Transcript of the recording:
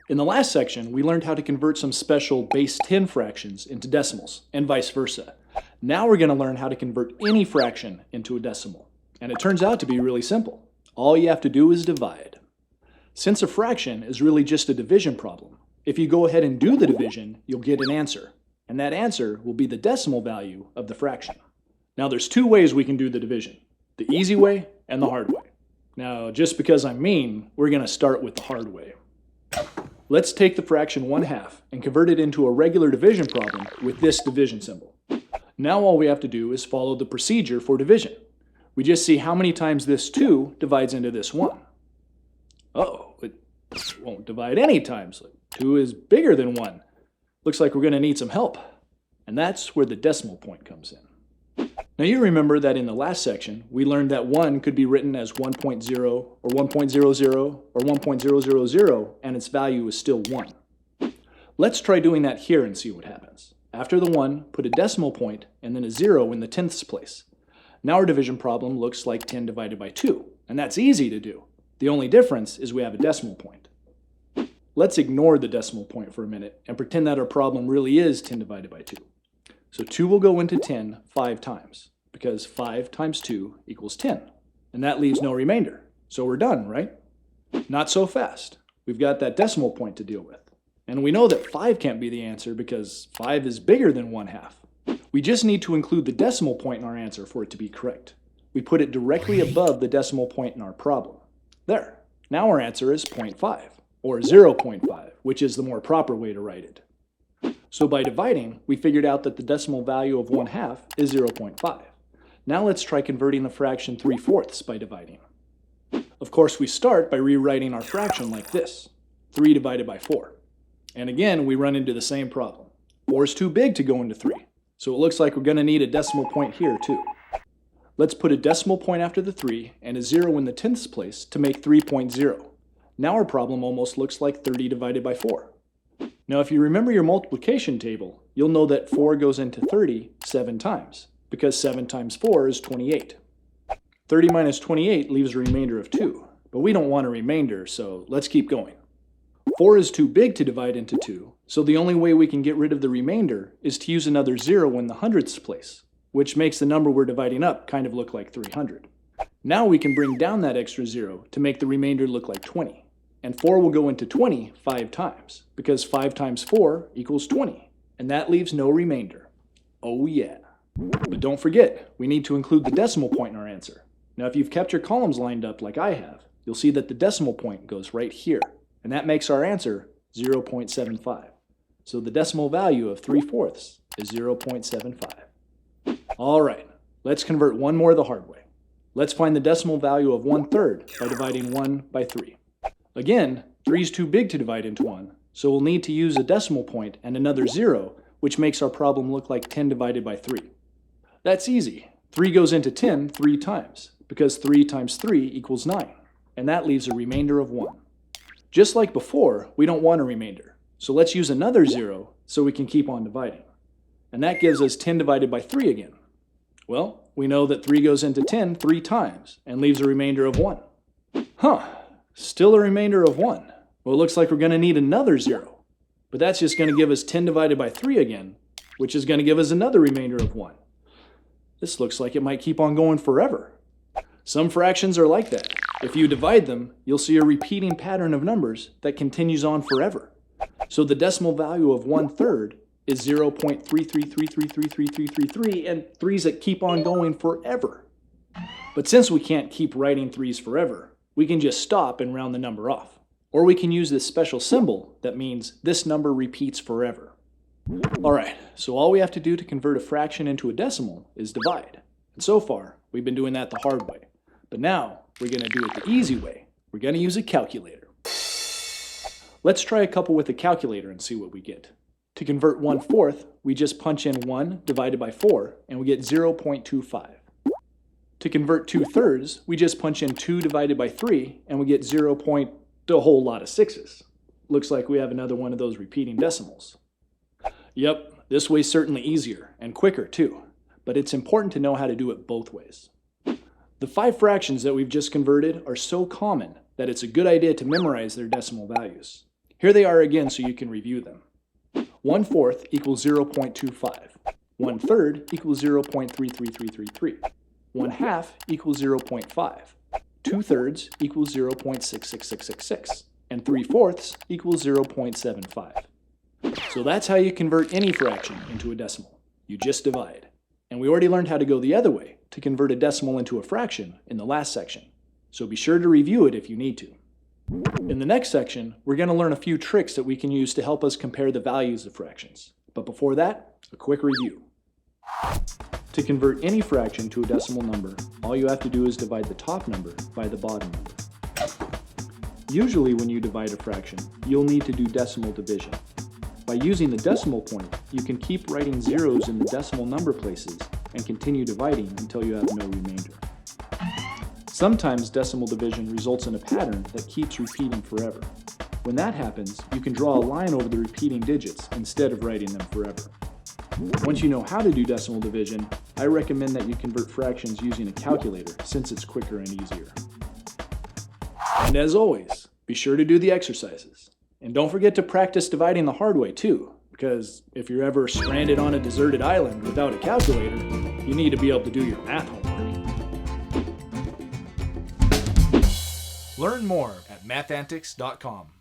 In the last section, we learned how to convert some special base 10 fractions into decimals, and vice versa. Now we're going to learn how to convert any fraction into a decimal. And it turns out to be really simple. All you have to do is divide. Since a fraction is really just a division problem, if you go ahead and do the division, you'll get an answer. And that answer will be the decimal value of the fraction. Now there's two ways we can do the division. The easy way and the hard way. Now, just because I'm mean, we're going to start with the hard way. Let's take the fraction 1/2 and convert it into a regular division problem with this division symbol. Now all we have to do is follow the procedure for division. We just see how many times this 2 divides into this 1. Uh-oh, it won't divide any times. 2 is bigger than 1. Looks like we're going to need some help. And that's where the decimal point comes in. Now you remember that in the last section, we learned that 1 could be written as 1.0 or 1.00 or 1.000 and its value is still 1. Let's try doing that here and see what happens. After the 1, put a decimal point and then a 0 in the tenths place. Now our division problem looks like 10 divided by 2, and that's easy to do. The only difference is we have a decimal point. Let's ignore the decimal point for a minute and pretend that our problem really is 10 divided by 2. So 2 will go into 10 5 times, because 5 times 2 equals 10. And that leaves no remainder. So we're done, right? Not so fast. We've got that decimal point to deal with. And we know that 5 can't be the answer because 5 is bigger than 1/2. We just need to include the decimal point in our answer for it to be correct. We put it directly above the decimal point in our problem. There. Now our answer is 0.5, or 0.5, which is the more proper way to write it. So by dividing, we figured out that the decimal value of 1/2 is 0.5. Now let's try converting the fraction 3/4 by dividing. Of course, we start by rewriting our fraction like this, 3 divided by 4. And again, we run into the same problem. 4 is too big to go into 3, so it looks like we're going to need a decimal point here too. Let's put a decimal point after the 3 and a 0 in the tenths place to make 3.0. Now our problem almost looks like 30 divided by 4. Now if you remember your multiplication table, you'll know that 4 goes into 30 7 times, because 7 times 4 is 28. 30 minus 28 leaves a remainder of 2, but we don't want a remainder, so let's keep going. 4 is too big to divide into 2, so the only way we can get rid of the remainder is to use another 0 in the hundredths place, which makes the number we're dividing up kind of look like 300. Now we can bring down that extra 0 to make the remainder look like 20. And 4 will go into 20 5 times, because 5 times 4 equals 20, and that leaves no remainder. Oh yeah. But don't forget, we need to include the decimal point in our answer. Now if you've kept your columns lined up like I have, you'll see that the decimal point goes right here, and that makes our answer 0.75. So the decimal value of 3/4 is 0.75. All right, let's convert one more the hard way. Let's find the decimal value of 1/3 by dividing 1 by 3. Again, 3 is too big to divide into 1, so we'll need to use a decimal point and another 0, which makes our problem look like 10 divided by 3. That's easy. 3 goes into 10 3 times, because 3 times 3 equals 9, and that leaves a remainder of 1. Just like before, we don't want a remainder, so let's use another 0 so we can keep on dividing. And that gives us 10 divided by 3 again. Well, we know that 3 goes into 10 3 times and leaves a remainder of 1. Still a remainder of 1. Well, it looks like we're going to need another 0. But that's just going to give us 10 divided by 3 again, which is going to give us another remainder of 1. This looks like it might keep on going forever. Some fractions are like that. If you divide them, you'll see a repeating pattern of numbers that continues on forever. So the decimal value of 1/3 is 0.33333333, and 3's that keep on going forever. But since we can't keep writing 3's forever, we can just stop and round the number off. Or we can use this special symbol that means this number repeats forever. Alright, so all we have to do to convert a fraction into a decimal is divide. And so far, we've been doing that the hard way. But now, we're going to do it the easy way. We're going to use a calculator. Let's try a couple with a calculator and see what we get. To convert 1/4, we just punch in 1 divided by 4, and we get 0.25. To convert 2/3, we just punch in 2 divided by 3, and we get 0. A whole lot of 6's. Looks like we have another one of those repeating decimals. Yep, this way's certainly easier, and quicker too, but it's important to know how to do it both ways. The 5 fractions that we've just converted are so common that it's a good idea to memorize their decimal values. Here they are again so you can review them. 1/4 equals 0.25. 1/3 equals 0.33333. 1/2 equals 0.5. 2/3 equals 0.66666. And 3/4 equals 0.75. So that's how you convert any fraction into a decimal. You just divide. And we already learned how to go the other way, to convert a decimal into a fraction, in the last section. So be sure to review it if you need to. In the next section, we're going to learn a few tricks that we can use to help us compare the values of fractions. But before that, a quick review. To convert any fraction to a decimal number, all you have to do is divide the top number by the bottom number. Usually when you divide a fraction, you'll need to do decimal division. By using the decimal point, you can keep writing zeros in the decimal number places and continue dividing until you have no remainder. Sometimes decimal division results in a pattern that keeps repeating forever. When that happens, you can draw a line over the repeating digits instead of writing them forever. Once you know how to do decimal division, I recommend that you convert fractions using a calculator since it's quicker and easier. And as always, be sure to do the exercises. And don't forget to practice dividing the hard way too, because if you're ever stranded on a deserted island without a calculator, you need to be able to do your math homework. Learn more at mathantics.com.